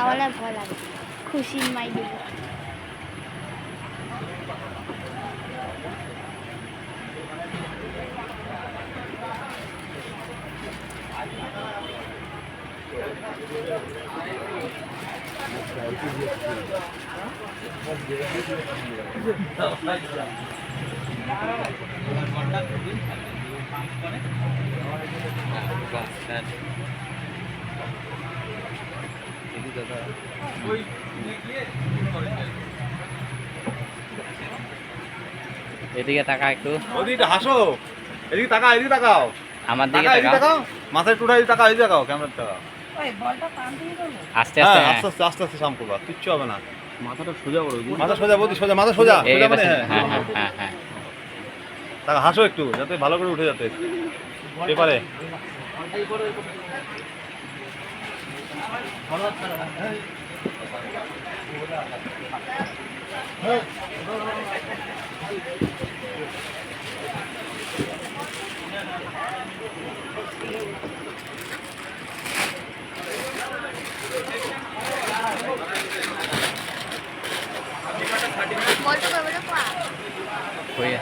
খাওয়ালে ভয় লাগে খুশি মাই দিব এদিকে তাকা একটু, ওদিকে হাসো, এদিকে তাকাও, এদিকে তাকাও, আমার দিকে তাকাও, এদিকে তাকাও, তাকাও, মাথায় একটু উঠাই তাকাও, এদিকে তাকাও, ক্যামেরা তাকাও। আস্তে হ্যাঁ, আস্তে, আস্তে আস্তে আস্তে আস্তে শাম করবা, কিচ্ছু হবে না। মাথাটা সোজা করো। মাথা সোজা, বৌদি সোজা, মাথা সোজা, সোজা মানে হ্যাঁ হ্যাঁ, হ্যাঁ হ্যাঁ হ্যাঁ, তাকা হাসো একটু, যাতে ভালো করে উঠে যাতে পেপারে। বলতো কবে হয়ে